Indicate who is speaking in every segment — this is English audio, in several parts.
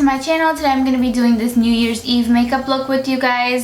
Speaker 1: to my channel. Today I'm going to be doing this New Year's Eve makeup look with you guys.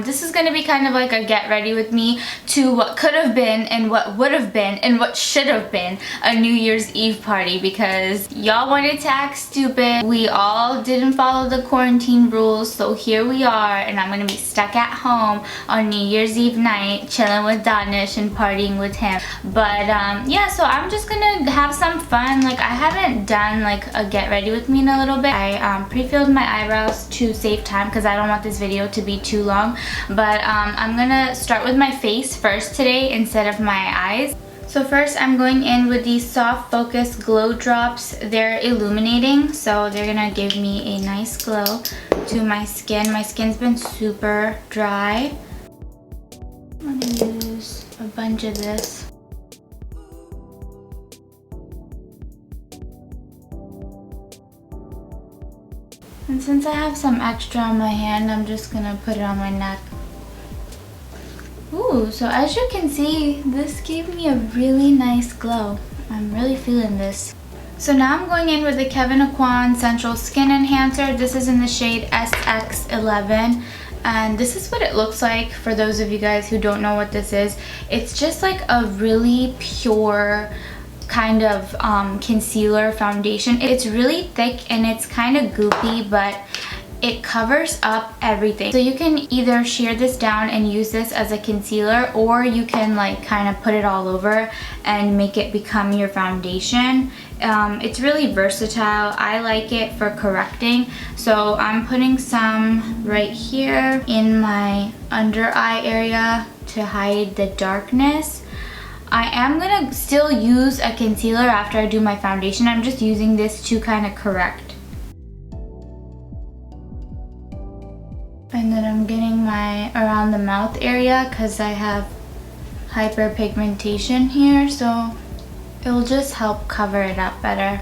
Speaker 1: This is going to be kind of like a get ready with me to what could have been and what would have been and what should have been a New Year's Eve party, because y'all wanted to act stupid. We all didn't follow the quarantine rules, so here we are, and I'm going to be stuck at home on New Year's Eve night chilling with Danish and partying with him. But yeah, so I'm just going to have some fun. Like, I haven't done like a get ready with me in a little bit. I pre-filled my eyebrows to save time because I don't want this video to be too long. But I'm gonna start with my face first today instead of my eyes. So first I'm going in with these Soft Focus Glow Drops. They're illuminating, so they're gonna give me a nice glow to my skin. My skin's been super dry. I'm gonna use a bunch of this. And since I have some extra on my hand, I'm just gonna put it on my neck. Ooh, so as you can see, this gave me a really nice glow. I'm really feeling this. So now I'm going in with the Kevyn Aucoin Central Skin Enhancer. This is in the shade SX11. And this is what it looks like for those of you guys who don't know what this is. It's just like a really pure kind of concealer foundation. It's really thick and it's kind of goopy, but it covers up everything. So you can either shear this down and use this as a concealer, or you can like kind of put it all over and make it become your foundation. It's really versatile. I like it for correcting. So I'm putting some right here in my under eye area to hide the darkness. I am gonna still use a concealer after I do my foundation. I'm just using this to kind of correct. And then I'm getting my around the mouth area because I have hyperpigmentation here, so it'll just help cover it up better.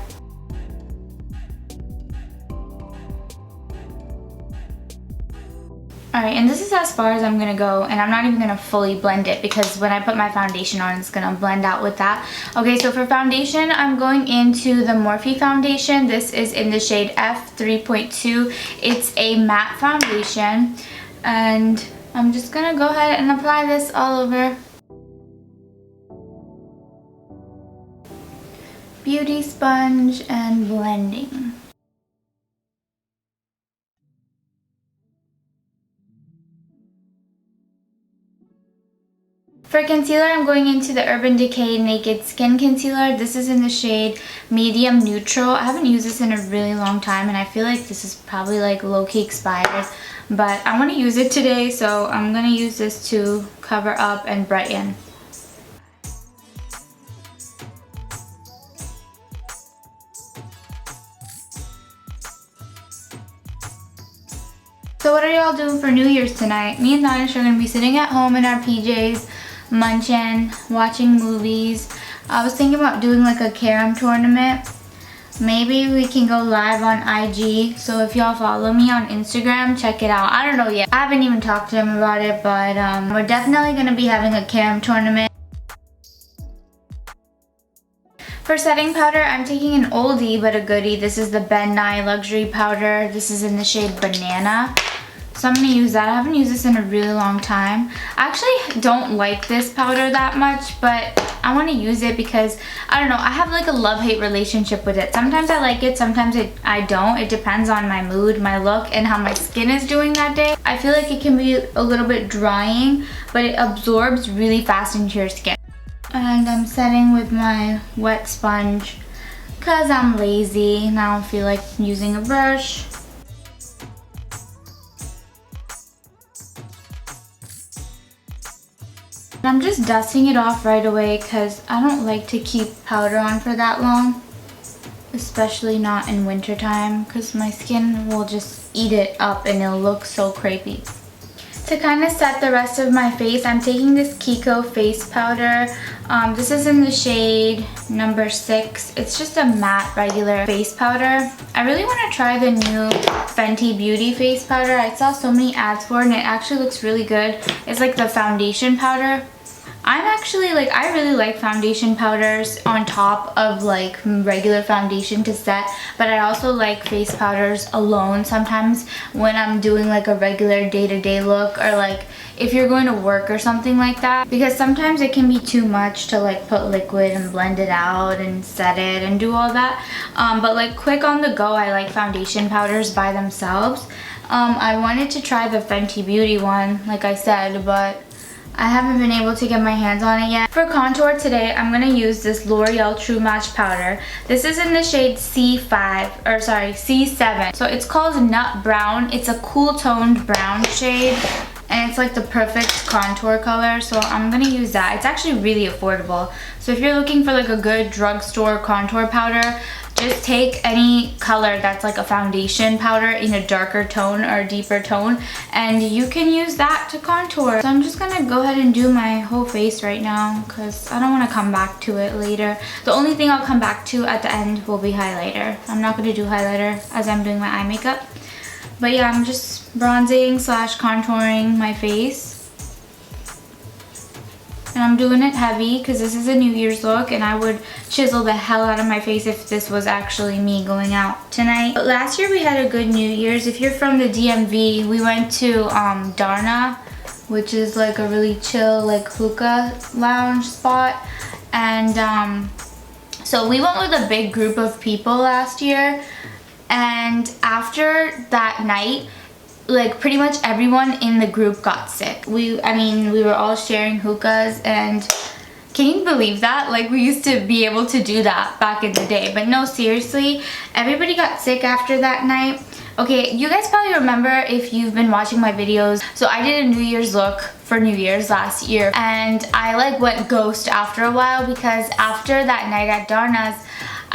Speaker 1: Alright, and this is as far as I'm gonna go, and I'm not even gonna fully blend it because when I put my foundation on, it's gonna blend out with that. Okay, so for foundation, I'm going into the Morphe foundation. This is in the shade F3.2. It's a matte foundation, and I'm just gonna go ahead and apply this all over. Beauty sponge and blending. For concealer, I'm going into the Urban Decay Naked Skin Concealer. This is in the shade Medium Neutral. I haven't used this in a really long time, and I feel like this is probably like low-key expired. But I want to use it today, so I'm going to use this to cover up and brighten. So what are y'all doing for New Year's tonight? Me and Danish are going to be sitting at home in our PJs, munching, watching movies. I was thinking about doing like a carom tournament. Maybe we can go live on IG. So if y'all follow me on Instagram, check it out. I don't know yet. I haven't even talked to him about it, but we're definitely going to be having a carom tournament. For setting powder, I'm taking an oldie but a goodie. This is the Ben Nye Luxury Powder. This is in the shade Banana. So I'm going to use that. I haven't used this in a really long time. I actually don't like this powder that much, but I want to use it because, I don't know, I have like a love-hate relationship with it. Sometimes I like it, sometimes I don't. It depends on my mood, my look, and how my skin is doing that day. I feel like it can be a little bit drying, but it absorbs really fast into your skin. And I'm setting with my wet sponge because I'm lazy and I don't feel like using a brush. I'm just dusting it off right away because I don't like to keep powder on for that long, especially not in winter time, because my skin will just eat it up and it'll look so crepey. To kind of set the rest of my face, I'm taking this Kiko face powder. This is in the shade number 6. It's just a matte regular face powder. I really want to try the new Fenty Beauty face powder. I saw so many ads for it and it actually looks really good. It's like the foundation powder. I'm actually like, I really like foundation powders on top of like regular foundation to set, but I also like face powders alone sometimes when I'm doing like a regular day-to-day look, or like if you're going to work or something like that, because sometimes it can be too much to like put liquid and blend it out and set it and do all that. But like quick on the go, I like foundation powders by themselves. I wanted to try the Fenty Beauty one, like I said, but I haven't been able to get my hands on it yet. For contour today, I'm going to use this L'Oreal True Match powder. This is in the shade C7. So it's called Nut Brown. It's a cool toned brown shade, and it's like the perfect contour color, so I'm gonna use that. It's actually really affordable. So if you're looking for like a good drugstore contour powder, just take any color that's like a foundation powder in a darker tone or a deeper tone, and you can use that to contour. So I'm just gonna go ahead and do my whole face right now because I don't want to come back to it later. The only thing I'll come back to at the end will be highlighter. I'm not gonna do highlighter as I'm doing my eye makeup. But yeah, I'm just bronzing / contouring my face. And I'm doing it heavy because this is a New Year's look, and I would chisel the hell out of my face if this was actually me going out tonight. But last year we had a good New Year's. If you're from the DMV, we went to Darna, which is like a really chill like hookah lounge spot. And so we went with a big group of people last year. And after that night, like pretty much everyone in the group got sick. We were all sharing hookahs, and can you believe that? Like, we used to be able to do that back in the day, but no, seriously, everybody got sick after that night. Okay, you guys probably remember if you've been watching my videos. So I did a New Year's look for New Year's last year, and I like went ghost after a while because after that night at Darna's,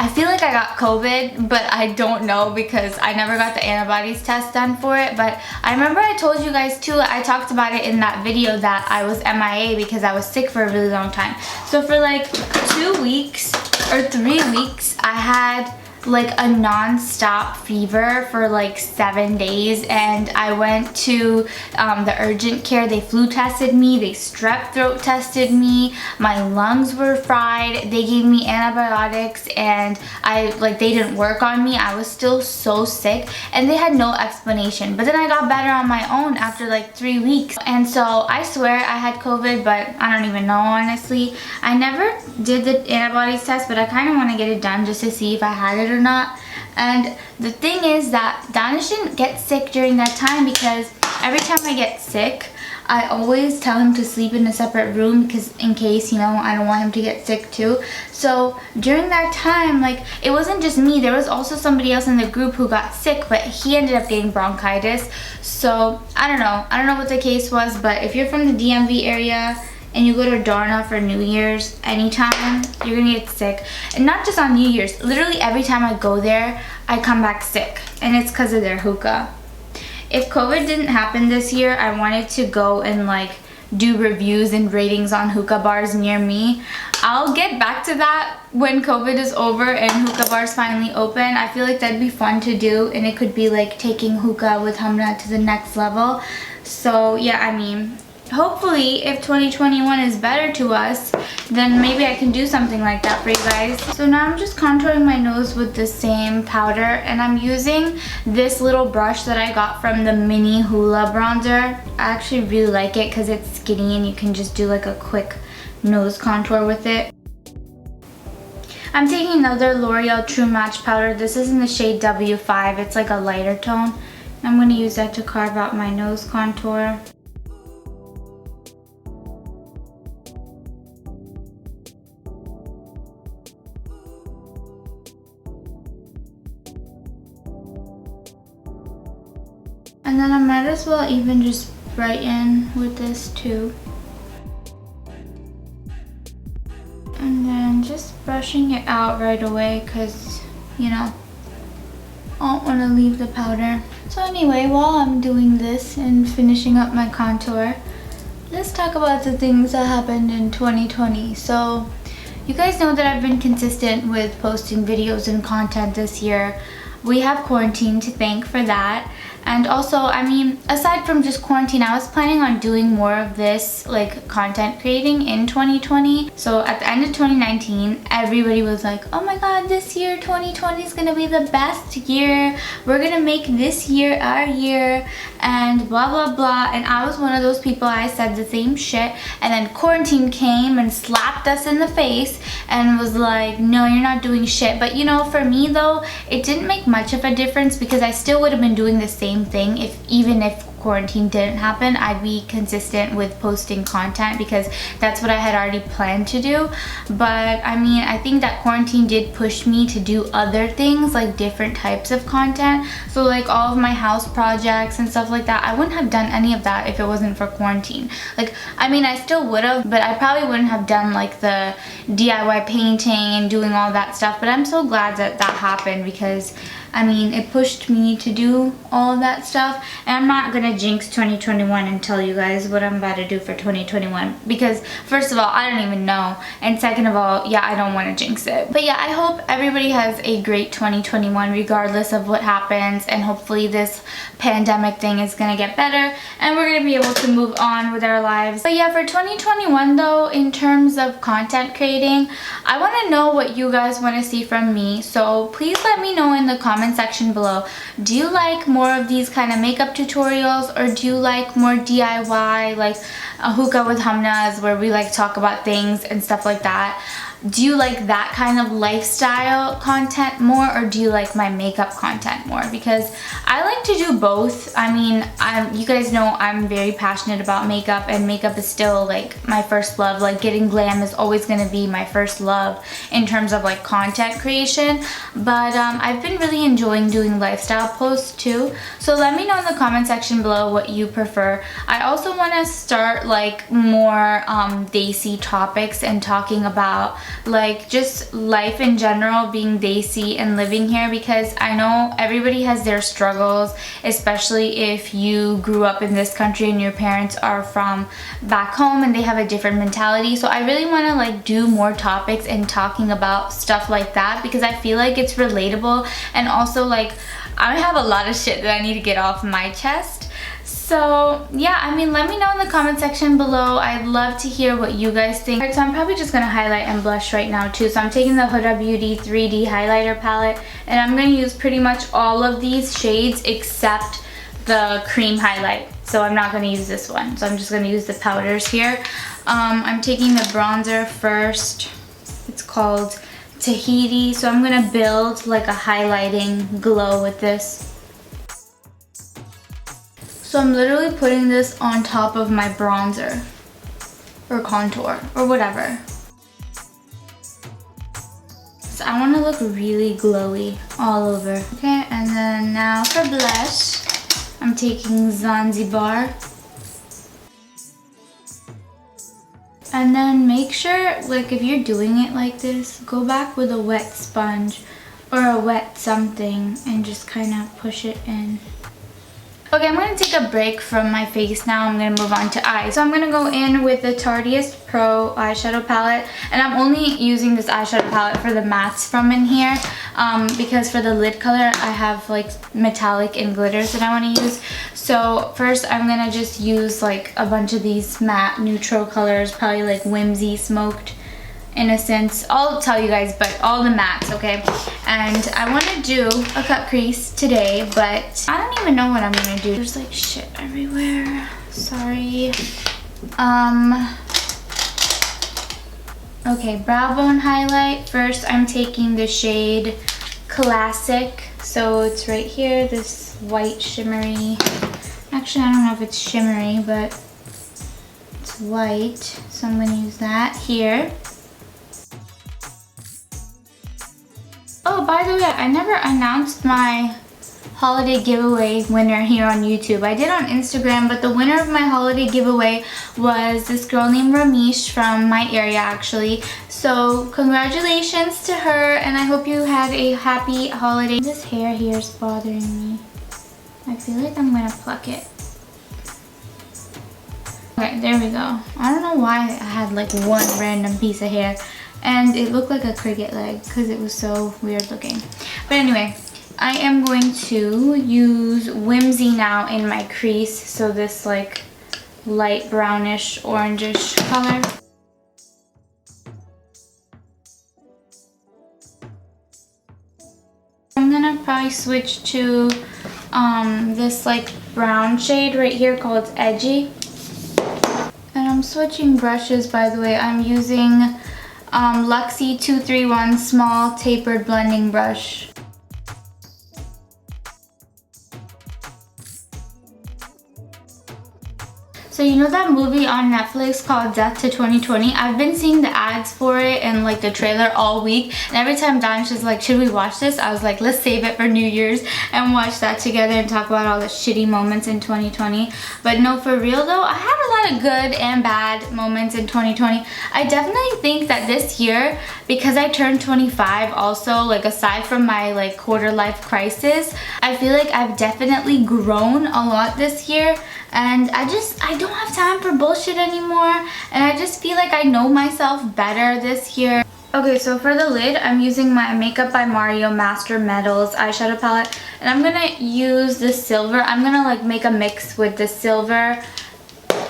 Speaker 1: I feel like I got COVID, but I don't know because I never got the antibodies test done for it. But I remember I told you guys too, I talked about it in that video, that I was MIA because I was sick for a really long time. So for like 2 weeks or 3 weeks, I had like a non-stop fever for like 7 days, and I went to the urgent care. They flu tested me, they strep throat tested me, my lungs were fried, they gave me antibiotics, and they didn't work on me. I was still so sick, and they had no explanation. But then I got better on my own after like 3 weeks, and so I swear I had COVID, but I don't even know, honestly. I never did the antibodies test, but I kind of want to get it done just to see if I had it or not. And the thing is that Danish didn't get sick during that time, because every time I get sick, I always tell him to sleep in a separate room because in case, you know, I don't want him to get sick too. So during that time, like, it wasn't just me, there was also somebody else in the group who got sick, but he ended up getting bronchitis. So I don't know what the case was, but if you're from the DMV area and you go to Darna for New Year's anytime, you're gonna get sick. And not just on New Year's, literally every time I go there, I come back sick, and it's because of their hookah. If COVID didn't happen this year, I wanted to go and like do reviews and ratings on hookah bars near me. I'll get back to that when COVID is over and hookah bars finally open. I feel like that'd be fun to do, and it could be like taking hookah with Hamna to the next level. So yeah, I mean, hopefully if 2021 is better to us, then maybe I can do something like that for you guys. So now I'm just contouring my nose with the same powder, and I'm using this little brush that I got from the Mini Hoola bronzer. I actually really like it because it's skinny and you can just do like a quick nose contour with it. I'm taking another L'Oreal True Match powder. This is in the shade W5. It's like a lighter tone. I'm going to use that to carve out my nose contour. And then I might as well even just brighten with this too. And then just brushing it out right away because, you know, I don't want to leave the powder. So anyway, while I'm doing this and finishing up my contour, let's talk about the things that happened in 2020. So you guys know that I've been consistent with posting videos and content this year. We have quarantine to thank for that. And also, I mean, aside from just quarantine, I was planning on doing more of this like content creating in 2020. So at the end of 2019, everybody was like, oh my god, this year 2020 is gonna be the best year, we're gonna make this year our year, and blah blah blah. And I was one of those people, I said the same shit, and then quarantine came and slapped us in the face and was like, no, you're not doing shit. But you know, for me though, it didn't make much of a difference because I still would have been doing the same thing even if quarantine didn't happen. I'd be consistent with posting content because that's what I had already planned to do. But I mean, I think that quarantine did push me to do other things, like different types of content. So like all of my house projects and stuff like that, I wouldn't have done any of that if it wasn't for quarantine. Like, I mean, I still would have, but I probably wouldn't have done like the DIY painting and doing all that stuff. But I'm so glad that that happened because I mean, it pushed me to do all of that stuff. And I'm not gonna jinx 2021 and tell you guys what I'm about to do for 2021 because first of all, I don't even know, and second of all, yeah, I don't want to jinx it. But yeah, I hope everybody has a great 2021 regardless of what happens, and hopefully this pandemic thing is gonna get better and we're gonna be able to move on with our lives. But yeah, for 2021 though, in terms of content creating, I want to know what you guys want to see from me. So please let me know in the comment section below. Do you like more of these kind of makeup tutorials, or do you like more DIY, like a hookah with Hamnas, where we like talk about things and stuff like that? Do you like that kind of lifestyle content more, or do you like my makeup content more? Because I like to do both. I mean, you guys know I'm very passionate about makeup, and makeup is still like my first love. Like getting glam is always going to be my first love in terms of like content creation. But I've been really enjoying doing lifestyle posts too. So let me know in the comment section below what you prefer. I also want to start like more desi topics and talking about like just life in general, being desi and living here, because I know everybody has their struggles, especially if you grew up in this country and your parents are from back home and they have a different mentality. So I really want to like do more topics and talking about stuff like that because I feel like it's relatable, and also like I have a lot of shit that I need to get off my chest. So yeah, I mean, let me know in the comment section below. I'd love to hear what you guys think. Alright, so I'm probably just gonna highlight and blush right now too. So I'm taking the Huda Beauty 3D highlighter palette, and I'm gonna use pretty much all of these shades except the cream highlight. So I'm not gonna use this one. So I'm just gonna use the powders here. I'm taking the bronzer first. It's called Tahiti. So I'm gonna build like a highlighting glow with this. So I'm literally putting this on top of my bronzer or contour or whatever. So I want to look really glowy all over. Okay, and then now for blush, I'm taking Zanzibar. And then make sure, like if you're doing it like this, go back with a wet sponge or a wet something and just kind of push it in. Okay, I'm going to take a break from my face now. I'm going to move on to eyes. So I'm going to go in with the Tarteist Pro eyeshadow palette. And I'm only using this eyeshadow palette for the mattes from in here. Because for the lid color, I have like metallic and glitters that I want to use. So first I'm going to just use like a bunch of these matte neutral colors. Probably like Whimsy, Smoked, Innocence. I'll tell you guys, but all the mattes, okay? And I want to do a cut crease today, but I don't even know what I'm gonna do. There's like shit everywhere. Sorry. Okay, brow bone highlight. First, I'm taking the shade Classic. So it's right here, this white shimmery. Actually, I don't know if it's shimmery, but it's white. So I'm gonna use that here. Oh, by the way, I never announced my holiday giveaway winner here on YouTube. I did on Instagram, but the winner of my holiday giveaway was this girl named Ramesh from my area, actually. So congratulations to her, and I hope you had a happy holiday. This hair here is bothering me. I feel like I'm gonna pluck it. Okay, there we go. I don't know why I had like one random piece of hair. And it looked like a cricket leg because it was so weird looking. But anyway, I am going to use Whimsy now in my crease. So this like light brownish orangish color. I'm gonna probably switch to this like brown shade right here called Edgy. And I'm switching brushes, by the way. I'm using Luxie 231 small tapered blending brush. So you know that movie on Netflix called Death to 2020? I've been seeing the ads for it and like the trailer all week. And every time Danish is like, should we watch this? I was like, let's save it for New Year's and watch that together and talk about all the shitty moments in 2020. But no, for real though, I had a lot of good and bad moments in 2020. I definitely think that this year, because I turned 25 also, like aside from my like quarter life crisis, I feel like I've definitely grown a lot this year. And I don't have time for bullshit anymore, and I just feel like I know myself better this year. Okay, so for the lid, I'm using my Makeup by Mario Master Metals eyeshadow palette, and I'm gonna use the silver. I'm gonna like make a mix with the silver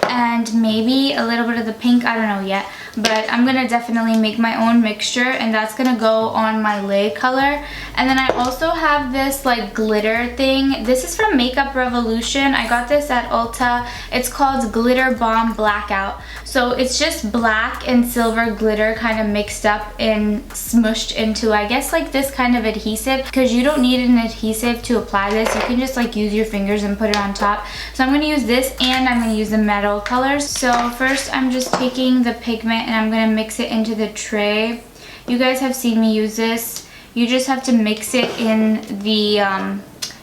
Speaker 1: and maybe a little bit of the pink, I don't know yet, but I'm gonna definitely make my own mixture, and that's gonna go on my lid color. And then I also have this like glitter thing. This is from Makeup Revolution. I got this at Ulta. It's called Glitter Bomb Blackout. So it's just black and silver glitter kind of mixed up and smushed into, I guess, like this kind of adhesive, because you don't need an adhesive to apply this. You can just like use your fingers and put it on top. So I'm gonna use this, and I'm gonna use the metal colors. So first I'm just taking the pigment and I'm gonna mix it into the tray. You guys have seen me use this. You just have to mix it in the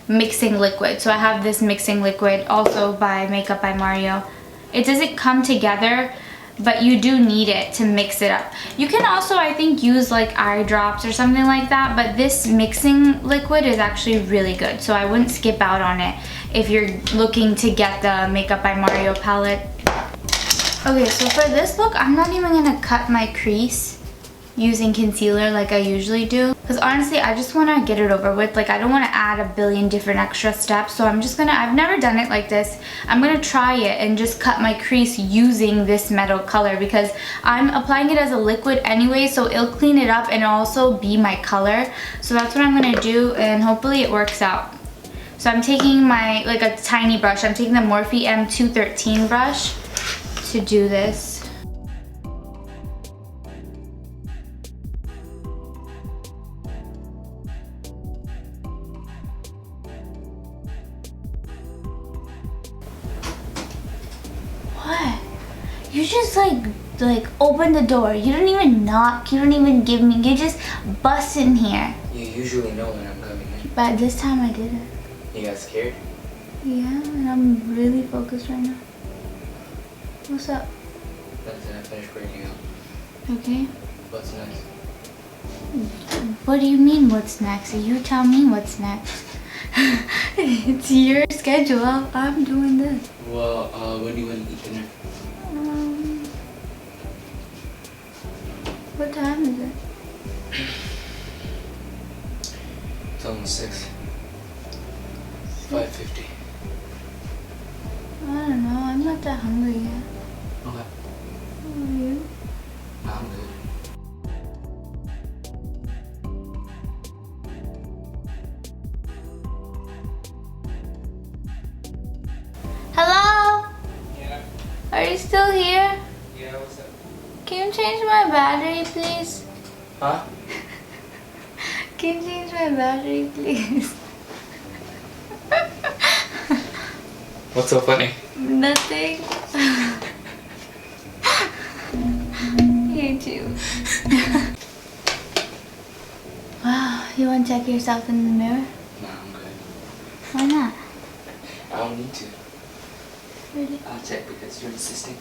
Speaker 1: mixing liquid. So I have this mixing liquid also by Makeup by Mario. It doesn't come together, but you do need it to mix it up. You can also, I think, use like eye drops or something like that, but this mixing liquid is actually really good. So I wouldn't skip out on it if you're looking to get the Makeup by Mario palette. Okay, so for this look, I'm not even gonna cut my crease using concealer like I usually do, because honestly I just want to get it over with. Like I don't want to add a billion different extra steps, so I'm just gonna, I've never done it like this, I'm gonna try it and just cut my crease using this metal color, because I'm applying it as a liquid anyway, so it'll clean it up and also be my color. So that's what I'm gonna do, and hopefully it works out. So I'm taking my, like a tiny brush, I'm taking the Morphe M213 brush to do this. What? You just like open the door. You don't even knock. You don't even give me. You just bust in here.
Speaker 2: You usually know when I'm coming in.
Speaker 1: But this time I didn't.
Speaker 2: You got scared?
Speaker 1: Yeah, and I'm really focused right now. What's up?
Speaker 2: Nothing. I finished breaking out.
Speaker 1: Okay.
Speaker 2: What's next?
Speaker 1: What do you mean what's next? You tell me what's next. It's your schedule. I'm doing this.
Speaker 2: Well, when do you want to eat dinner?
Speaker 1: What time is it?
Speaker 2: It's almost 6. 5:50.
Speaker 1: I don't know. I'm not that hungry yet.
Speaker 2: Okay.
Speaker 1: How are you?
Speaker 2: I'm good.
Speaker 1: Hello?
Speaker 2: Yeah.
Speaker 1: Are you still here?
Speaker 2: Yeah, what's up?
Speaker 1: Can you change my battery, please?
Speaker 2: Huh?
Speaker 1: Can you change my battery, please?
Speaker 2: What's so funny?
Speaker 1: Nothing. You too. Wow, you want to check yourself in the mirror?
Speaker 2: Nah, I'm good.
Speaker 1: Why not?
Speaker 2: I don't need to.
Speaker 1: Really?
Speaker 2: I'll check because you're insisting.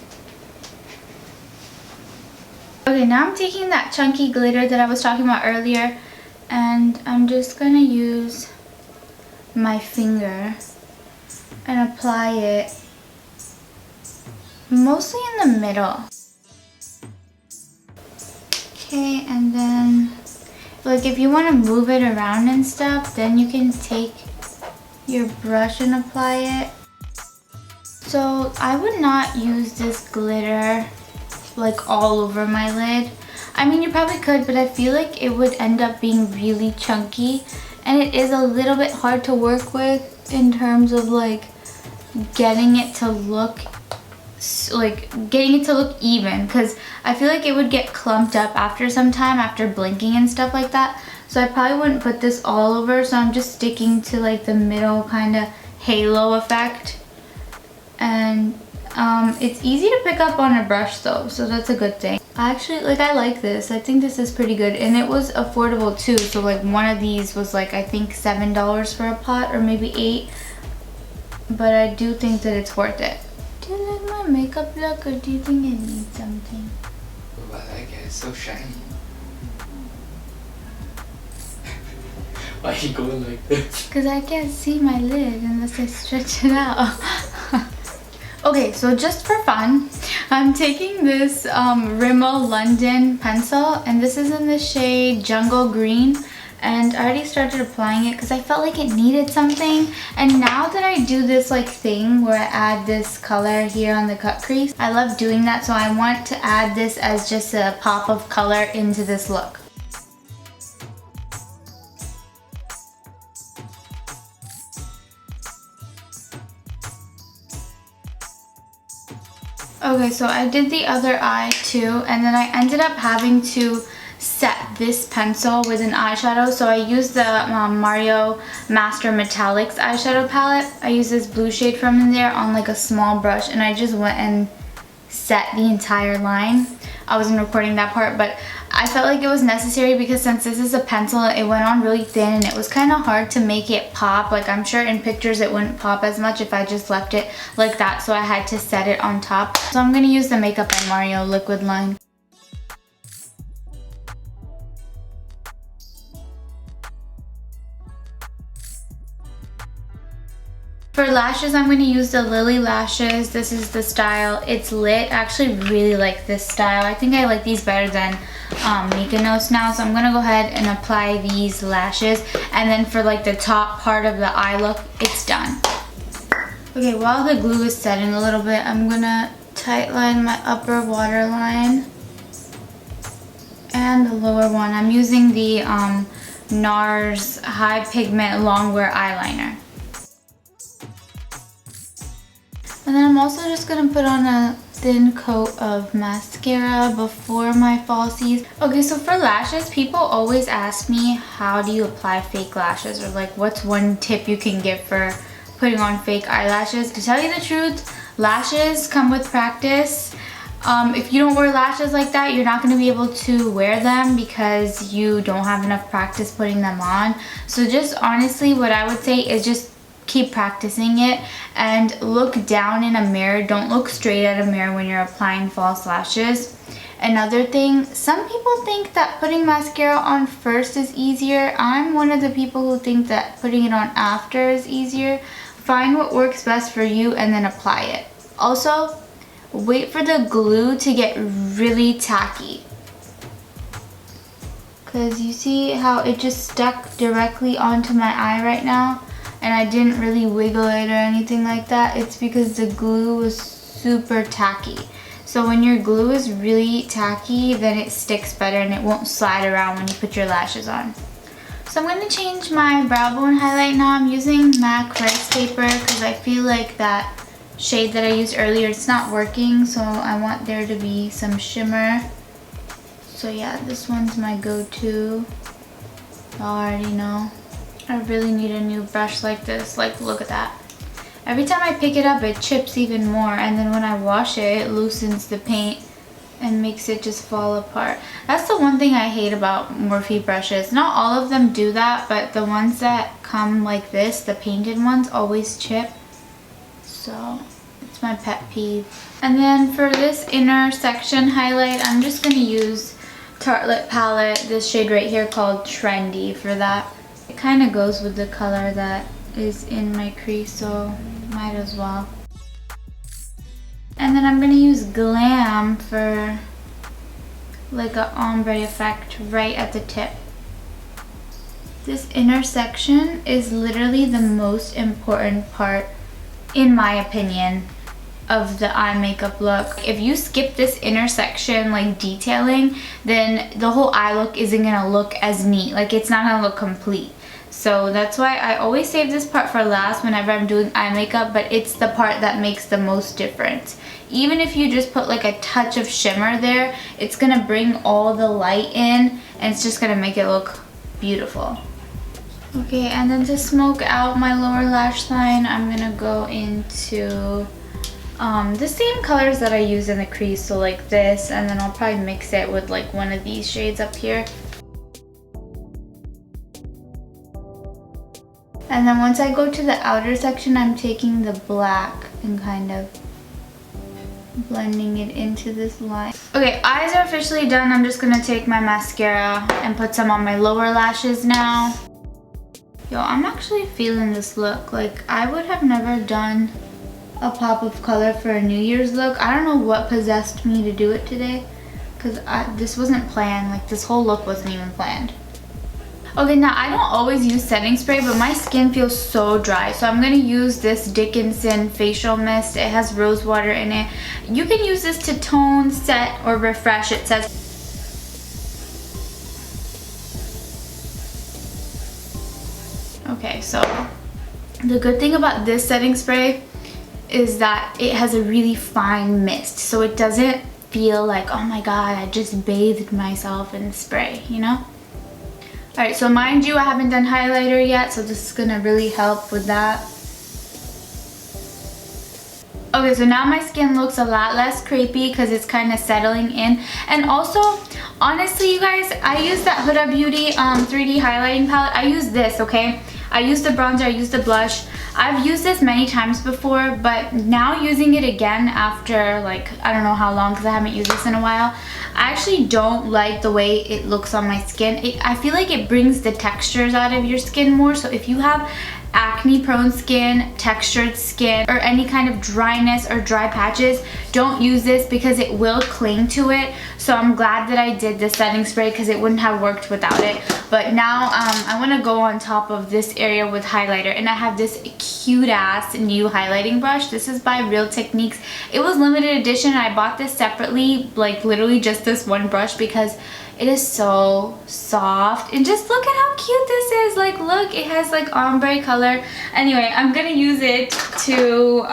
Speaker 1: Okay, now I'm taking that chunky glitter that I was talking about earlier, and I'm just gonna use my finger and apply it mostly in the middle. Okay, and then Like if you want to move it around and stuff, then you can take your brush and apply it. So I would not use this glitter like all over my lid. I mean, you probably could, but I feel like it would end up being really chunky, and it is a little bit hard to work with in terms of like getting it to look even, because I feel like it would get clumped up after some time, after blinking and stuff like that. So I probably wouldn't put this all over, so I'm just sticking to like the middle kind of halo effect. And it's easy to pick up on a brush though, so that's a good thing. Actually, like, I like this. I think this is pretty good, and it was affordable too. So like one of these was like, I think $7 for a pot, or maybe $8. But I do think that it's worth it. Do you like my makeup look, or do you think it needs something?
Speaker 2: Oh, I like it. It's so shiny. Why are you going like this?
Speaker 1: Because I can't see my lid unless I stretch it out. Okay, so just for fun, I'm taking this Rimmel London pencil, and this is in the shade Jungle Green. And I already started applying it because I felt like it needed something. And now that I do this like thing where I add this color here on the cut crease, I love doing that. So I want to add this as just a pop of color into this look. Okay, so I did the other eye too, and then I ended up having to set this pencil with an eyeshadow. So I used the Mario Master Metallics eyeshadow palette. I used this blue shade from in there on like a small brush, and I just went and set the entire line. I wasn't recording that part, but I felt like it was necessary because since this is a pencil, it went on really thin and it was kind of hard to make it pop. Like, I'm sure in pictures it wouldn't pop as much if I just left it like that, so I had to set it on top. So I'm going to use the Makeup by Mario liquid line. For lashes, I'm going to use the Lily Lashes. This is the style It's Lit. I actually really like this style. I think I like these better than Mykonos now. So I'm going to go ahead and apply these lashes. And then for like the top part of the eye look, it's done. Okay, while the glue is setting a little bit, I'm going to tightline my upper waterline and the lower one. I'm using the NARS High Pigment Longwear Eyeliner. And then I'm also just going to put on a thin coat of mascara before my falsies. Okay, so for lashes, people always ask me, how do you apply fake lashes? Or like, what's one tip you can give for putting on fake eyelashes? To tell you the truth, lashes come with practice. If you don't wear lashes like that, you're not going to be able to wear them because you don't have enough practice putting them on. So just honestly, what I would say is just keep practicing it and look down in a mirror. Don't look straight at a mirror when you're applying false lashes. Another thing, some people think that putting mascara on first is easier. I'm one of the people who think that putting it on after is easier. Find what works best for you and then apply it. Also, wait for the glue to get really tacky. Because you see how it just stuck directly onto my eye right now? And I didn't really wiggle it or anything like that. It's because the glue was super tacky. So when your glue is really tacky, then it sticks better and it won't slide around when you put your lashes on. So I'm going to change my brow bone highlight now. I'm using MAC Rice Paper because I feel like that shade that I used earlier, it's not working. So I want there to be some shimmer. So yeah, this one's my go-to. Y'all already know. I really need a new brush like this. Like, look at that. Every time I pick it up, it chips even more, and then when I wash it, it loosens the paint and makes it just fall apart. That's the one thing I hate about Morphe brushes. Not all of them do that, but the ones that come like this, the painted ones, always chip. So it's my pet peeve. And then for this inner section highlight, I'm just going to use Tartelette palette, this shade right here called Trendy for that. It kind of goes with the color that is in my crease, so might as well. And then I'm going to use Glam for like an ombre effect right at the tip. This intersection is literally the most important part, in my opinion, of the eye makeup look. If you skip this intersection like detailing, then the whole eye look isn't gonna look as neat. Like it's not gonna look complete. So that's why I always save this part for last whenever I'm doing eye makeup, but it's the part that makes the most difference. Even if you just put like a touch of shimmer there, it's gonna bring all the light in and it's just gonna make it look beautiful. Okay, and then to smoke out my lower lash line, I'm gonna go into the same colors that I use in the crease, so like this, and then I'll probably mix it with like one of these shades up here. And then once I go to the outer section, I'm taking the black and kind of blending it into this line. Okay, eyes are officially done. I'm just gonna take my mascara and put some on my lower lashes now. Yo, I'm actually feeling this look. Like, I would have never done a pop of color for a New Year's look. I don't know what possessed me to do it today, because this wasn't planned. Like, this whole look wasn't even planned. Okay, now I don't always use setting spray, but my skin feels so dry. So I'm gonna use this Dickinson facial mist. It has rose water in it. You can use this to tone, set, or refresh, it says. Okay, so the good thing about this setting spray is that it has a really fine mist. So it doesn't feel like, oh my god, I just bathed myself in spray, you know? Alright, so mind you, I haven't done highlighter yet, so this is gonna really help with that. Okay, so now my skin looks a lot less crepey because it's kind of settling in. And also, honestly, you guys, I use that Huda Beauty 3D highlighting palette. I use this, okay? I use the bronzer, I use the blush. I've used this many times before, but now using it again after like, I don't know how long, because I haven't used this in a while, I actually don't like the way it looks on my skin. I feel like it brings the textures out of your skin more. So if you have acne prone skin, textured skin, or any kind of dryness or dry patches, don't use this because it will cling to it. So I'm glad that I did the setting spray because it wouldn't have worked without it. But now I want to go on top of this area with highlighter, and I have this cute ass new highlighting brush. This is by Real Techniques. It was limited edition. I bought this separately, like literally just this one brush, because it is so soft. And just look at how cute this is. Like, look, it has like ombre color. Anyway, I'm gonna use it to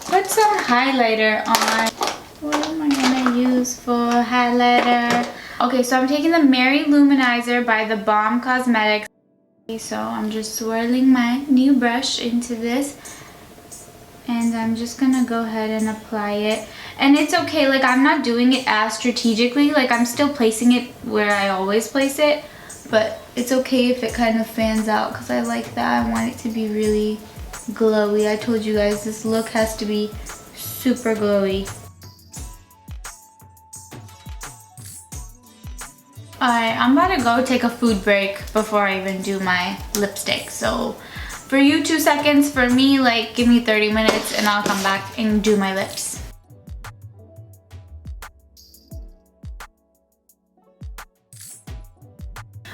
Speaker 1: put some highlighter on. What am I gonna use for highlighter? Okay, so I'm taking the Mary Luminizer by The Balm Cosmetics. Okay, so I'm just swirling my new brush into this, and I'm just gonna go ahead and apply it. And it's okay, like I'm not doing it as strategically, like I'm still placing it where I always place it, but it's okay if it kind of fans out because I like that. I want it to be really glowy. I told you guys this look has to be super glowy. Alright, I'm about to go take a food break before I even do my lipstick. So for you 2 seconds, for me like give me 30 minutes and I'll come back and do my lips.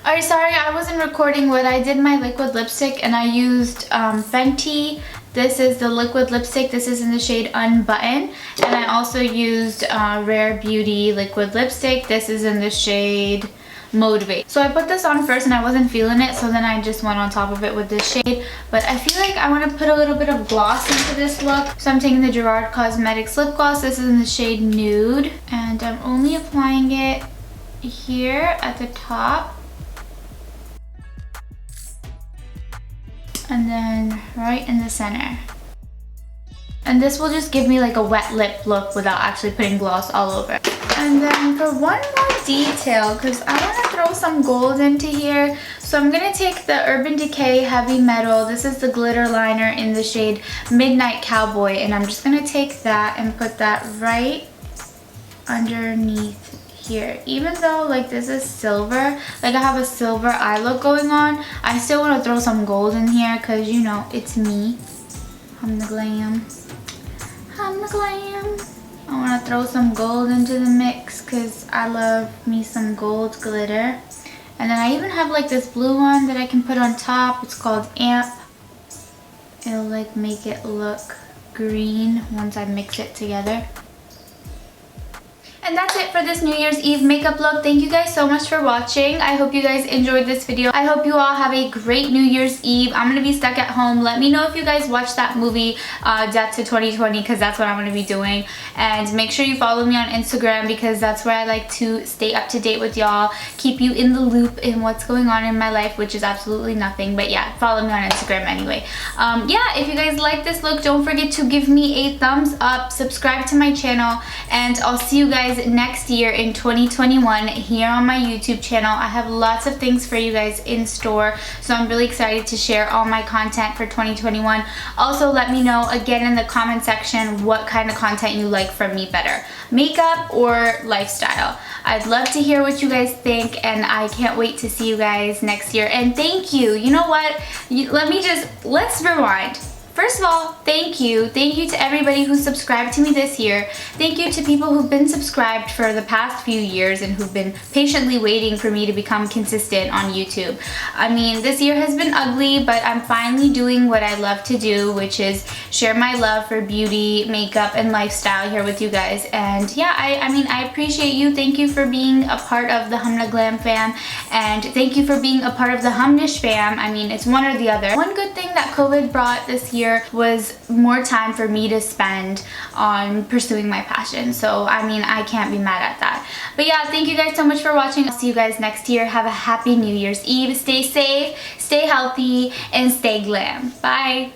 Speaker 1: Alright, sorry I wasn't recording, but I did my liquid lipstick and I used Fenty. This is the liquid lipstick. This is in the shade Unbutton. And I also used Rare Beauty liquid lipstick. This is in the shade Motivate. So I put this on first and I wasn't feeling it, so then I just went on top of it with this shade. But I feel like I want to put a little bit of gloss into this look. So I'm taking the Gerard Cosmetics lip gloss. This is in the shade Nude. And I'm only applying it here at the top. And then right in the center. And this will just give me like a wet lip look without actually putting gloss all over. And then for one more detail, because I want to throw some gold into here, so I'm going to take the Urban Decay Heavy Metal. This is the glitter liner in the shade Midnight Cowboy, and I'm just going to take that and put that right underneath here. Even though like this is silver, like I have a silver eye look going on, I still want to throw some gold in here because, you know, it's me. I'm the glam. I'm the glam. I want to throw some gold into the mix because I love me some gold glitter. And then I even have like this blue one that I can put on top. It's called Amp. It'll like make it look green once I mix it together. And that's it for this New Year's Eve makeup look. Thank you guys so much for watching. I hope you guys enjoyed this video. I hope you all have a great New Year's Eve. I'm gonna be stuck at home. Let me know if you guys watched that movie, Death to 2020, because that's what I'm gonna be doing. And make sure you follow me on Instagram, because that's where I like to stay up to date with y'all, keep you in the loop in what's going on in my life, which is absolutely nothing. But yeah, follow me on Instagram anyway. Yeah, if you guys like this look, don't forget to give me a thumbs up, subscribe to my channel, and I'll see you guys next year in 2021 here on my YouTube channel. I have lots of things for you guys in store, so I'm really excited to share all my content for 2021. Also, let me know again in the comment section what kind of content you like from me better, makeup or lifestyle. I'd love to hear what you guys think, and I can't wait to see you guys next year. And thank you. You know what? Let's rewind. First of all, thank you. Thank you to everybody who subscribed to me this year. Thank you to people who've been subscribed for the past few years and who've been patiently waiting for me to become consistent on YouTube. I mean, this year has been ugly, but I'm finally doing what I love to do, which is share my love for beauty, makeup, and lifestyle here with you guys. And yeah, I mean, I appreciate you. Thank you for being a part of the Humna Glam fam, and thank you for being a part of the Humnish fam. I mean, it's one or the other. One good thing that COVID brought this year was more time for me to spend on pursuing my passion. So I mean, I can't be mad at that. But yeah, thank you guys so much for watching. I'll see you guys next year. Have a happy New Year's Eve. Stay safe, stay healthy, and stay glam. Bye.